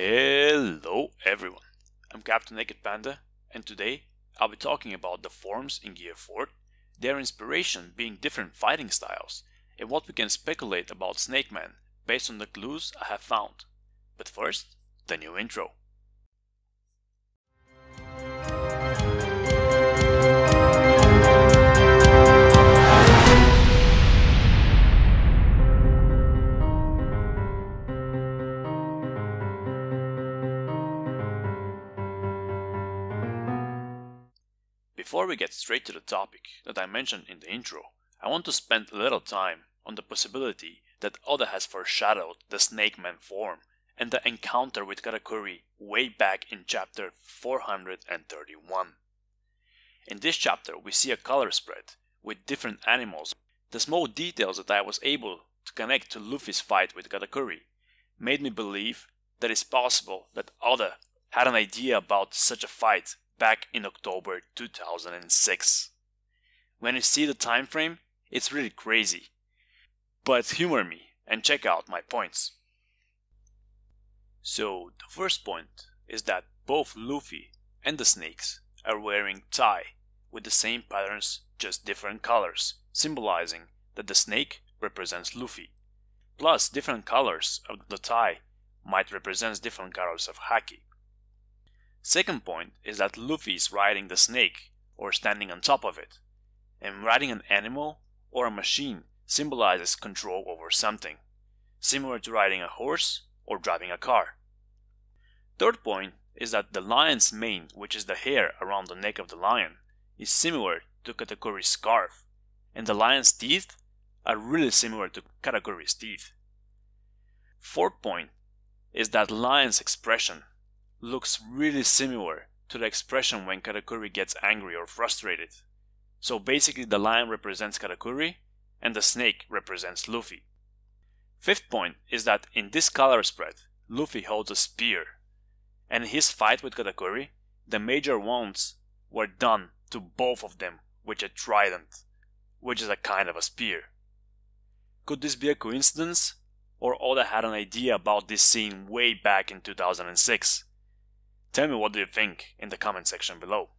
Hello everyone, I'm Captain Naked Panda, and today I'll be talking about the forms in Gear 4, their inspiration being different fighting styles, and what we can speculate about Snakeman based on the clues I have found. But first, the new intro. Before we get straight to the topic that I mentioned in the intro, I want to spend a little time on the possibility that Oda has foreshadowed the Snakeman form and the encounter with Katakuri way back in chapter 431. In this chapter we see a color spread with different animals. The small details that I was able to connect to Luffy's fight with Katakuri made me believe that it's possible that Oda had an idea about such a fight back in October 2006. When you see the time frame, it's really crazy. But humor me and check out my points. So the first point is that both Luffy and the snakes are wearing tie with the same patterns, just different colors, symbolizing that the snake represents Luffy. Plus, different colors of the tie might represent different colors of haki. Second point is that Luffy is riding the snake or standing on top of it, and riding an animal or a machine symbolizes control over something, similar to riding a horse or driving a car. Third point is that the lion's mane, which is the hair around the neck of the lion, is similar to Katakuri's scarf, and the lion's teeth are really similar to Katakuri's teeth. Fourth point is that lion's expression looks really similar to the expression when Katakuri gets angry or frustrated. So basically the lion represents Katakuri and the snake represents Luffy. Fifth point is that in this color spread, Luffy holds a spear, and in his fight with Katakuri, the major wounds were done to both of them with a trident, which is a kind of a spear. Could this be a coincidence, or Oda had an idea about this scene way back in 2006? Tell me what do you think in the comment section below.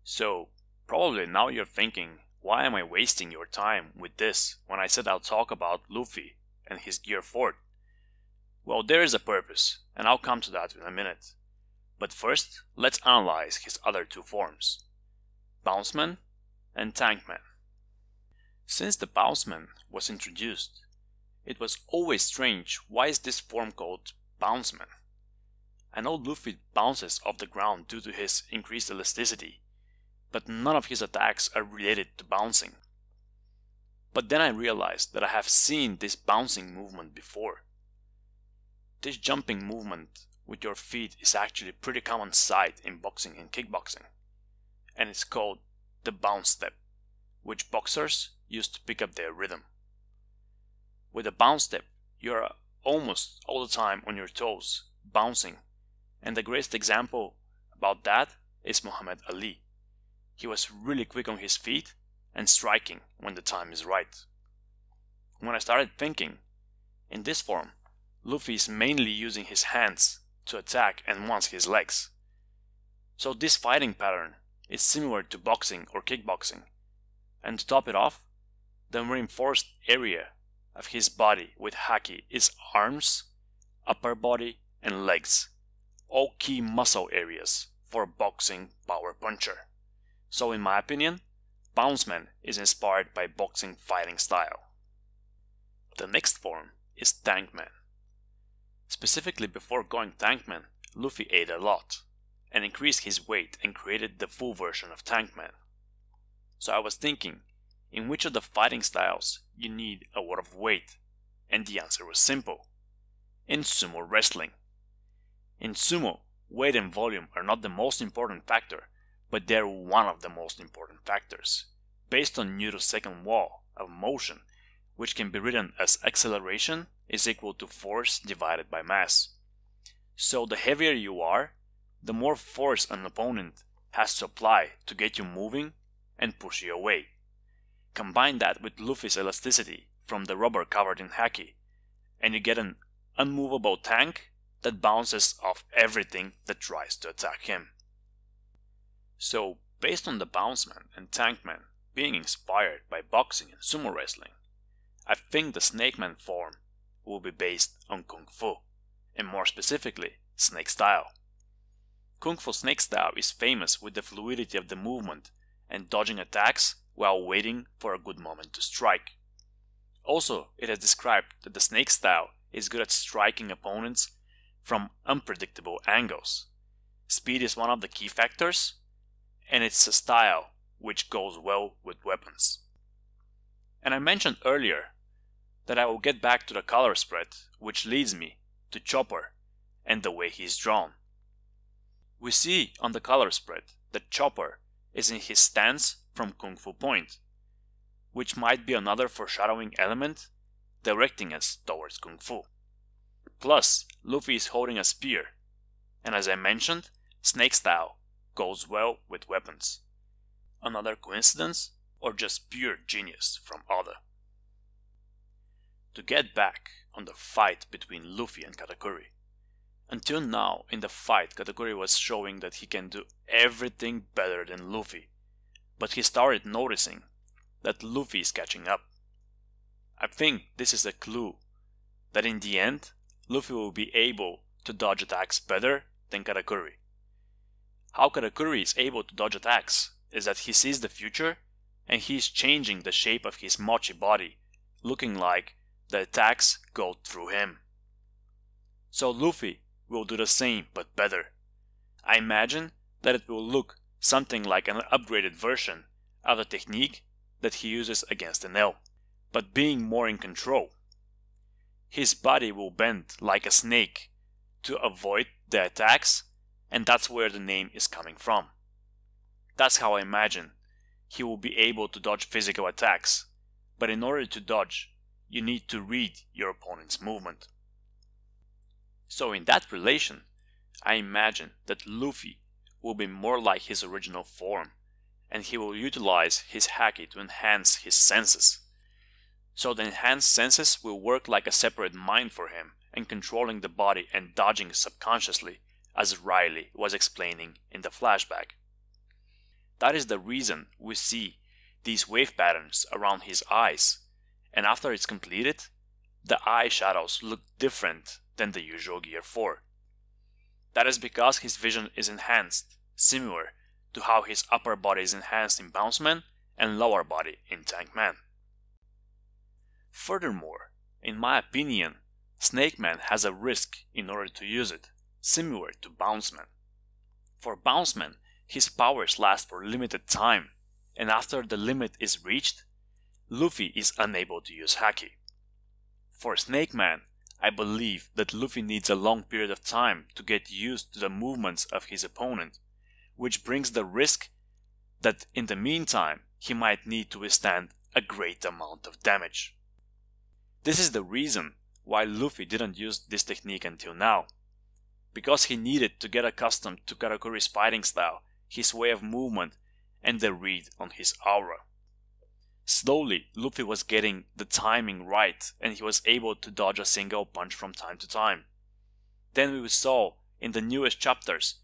So, probably now you're thinking, why am I wasting your time with this when I said I'll talk about Luffy and his Gear 4? Well, there is a purpose, and I'll come to that in a minute. But first, let's analyze his other two forms, Bounceman and Tankman. Since the Bounceman was introduced, it was always strange why is this form called Bounceman. I know Luffy bounces off the ground due to his increased elasticity, but none of his attacks are related to bouncing. But then I realized that I have seen this bouncing movement before. This jumping movement with your feet is actually a pretty common sight in boxing and kickboxing, and it's called the bounce step, which boxers use to pick up their rhythm. With a bounce step, you're almost all the time on your toes, bouncing. And the greatest example about that is Muhammad Ali. He was really quick on his feet and striking when the time is right. When I started thinking, in this form, Luffy is mainly using his hands to attack and once his legs. So this fighting pattern is similar to boxing or kickboxing. And to top it off, the reinforced area of his body with haki is arms, upper body and legs. All key muscle areas for a boxing power puncher. So in my opinion, Bounceman is inspired by boxing fighting style. The next form is Tankman. Specifically before going Tankman, Luffy ate a lot and increased his weight and created the full version of Tankman. So I was thinking, in which of the fighting styles you need a lot of weight? And the answer was simple. In sumo wrestling. In sumo, weight and volume are not the most important factor, but they're one of the most important factors, based on Newton's second law of motion, which can be written as acceleration is equal to force divided by mass. So the heavier you are, the more force an opponent has to apply to get you moving and push you away. Combine that with Luffy's elasticity from the rubber covered in haki, and you get an unmovable tank that bounces off everything that tries to attack him. So, based on the Bounceman and Tankman being inspired by boxing and sumo wrestling, I think the Snakeman form will be based on Kung Fu, and more specifically, Snake Style. Kung Fu Snake Style is famous with the fluidity of the movement and dodging attacks while waiting for a good moment to strike. Also, it has described that the Snake Style is good at striking opponents from unpredictable angles. Speed is one of the key factors, and it's a style which goes well with weapons. And I mentioned earlier that I will get back to the color spread, which leads me to Chopper and the way he's drawn. We see on the color spread that Chopper is in his stance from Kung Fu Point, which might be another foreshadowing element directing us towards Kung Fu. Plus, Luffy is holding a spear, and as I mentioned, Snake Style goes well with weapons. Another coincidence, or just pure genius from Oda? To get back on the fight between Luffy and Katakuri. Until now in the fight, Katakuri was showing that he can do everything better than Luffy, but he started noticing that Luffy is catching up. I think this is a clue that in the end, Luffy will be able to dodge attacks better than Katakuri. How Katakuri is able to dodge attacks is that he sees the future and he is changing the shape of his mochi body, looking like the attacks go through him. So Luffy will do the same but better. I imagine that it will look something like an upgraded version of the technique that he uses against Enel, but being more in control. His body will bend like a snake to avoid the attacks, and that's where the name is coming from. That's how I imagine he will be able to dodge physical attacks, but in order to dodge, you need to read your opponent's movement. So in that relation, I imagine that Luffy will be more like his original form, and he will utilize his haki to enhance his senses. So the enhanced senses will work like a separate mind for him, and controlling the body and dodging subconsciously, as Riley was explaining in the flashback. That is the reason we see these wave patterns around his eyes, and after it's completed, the eye shadows look different than the usual Gear 4. That is because his vision is enhanced, similar to how his upper body is enhanced in Bounceman and lower body in Tankman. Furthermore, in my opinion, Snakeman has a risk in order to use it, similar to Bounceman. For Bounceman, his powers last for limited time, and after the limit is reached, Luffy is unable to use haki. For Snakeman, I believe that Luffy needs a long period of time to get used to the movements of his opponent, which brings the risk that in the meantime he might need to withstand a great amount of damage. This is the reason why Luffy didn't use this technique until now, because he needed to get accustomed to Katakuri's fighting style, his way of movement, and the read on his aura. Slowly, Luffy was getting the timing right, and he was able to dodge a single punch from time to time. Then we saw in the newest chapters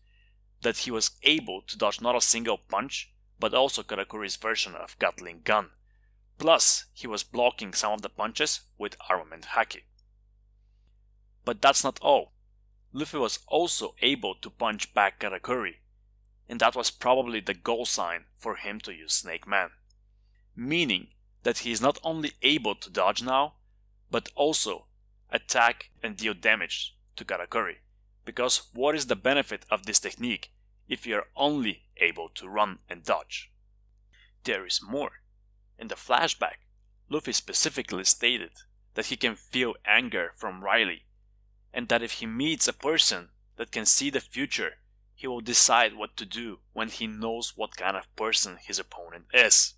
that he was able to dodge not a single punch, but also Katakuri's version of Gatling gun. Plus, he was blocking some of the punches with armament haki. But that's not all. Luffy was also able to punch back Katakuri, and that was probably the goal sign for him to use Snakeman. Meaning that he is not only able to dodge now, but also attack and deal damage to Katakuri. Because what is the benefit of this technique if you are only able to run and dodge? There is more. In the flashback, Luffy specifically stated that he can feel anger from Riley, and that if he meets a person that can see the future, he will decide what to do when he knows what kind of person his opponent is.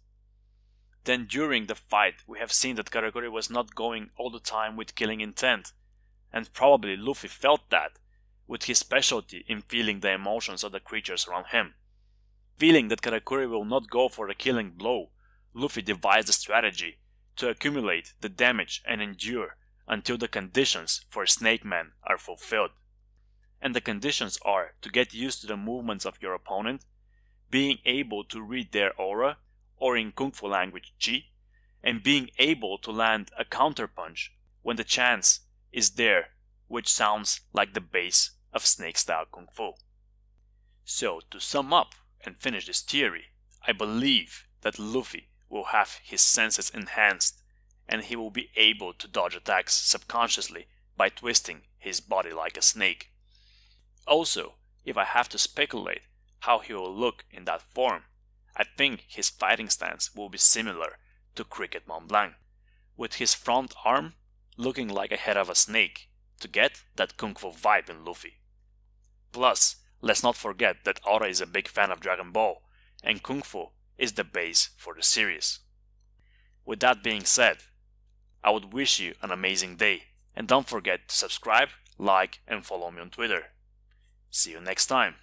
Then during the fight, we have seen that Katakuri was not going all the time with killing intent, and probably Luffy felt that, with his specialty in feeling the emotions of the creatures around him. Feeling that Katakuri will not go for the killing blow, Luffy devised a strategy to accumulate the damage and endure until the conditions for Snakeman are fulfilled. and the conditions are to get used to the movements of your opponent, being able to read their aura, or in Kung Fu language Chi, and being able to land a counterpunch when the chance is there, which sounds like the base of snake style Kung Fu. So to sum up and finish this theory, I believe that Luffy will have his senses enhanced and he will be able to dodge attacks subconsciously by twisting his body like a snake. Also, if I have to speculate how he will look in that form, I think his fighting stance will be similar to Cricket Mont Blanc, with his front arm looking like a head of a snake to get that Kung Fu vibe in Luffy. Plus, let's not forget that Oda is a big fan of Dragon Ball, and Kung Fu is the base for the series. With that being said, I would wish you an amazing day, and don't forget to subscribe, like, and follow me on Twitter. See you next time.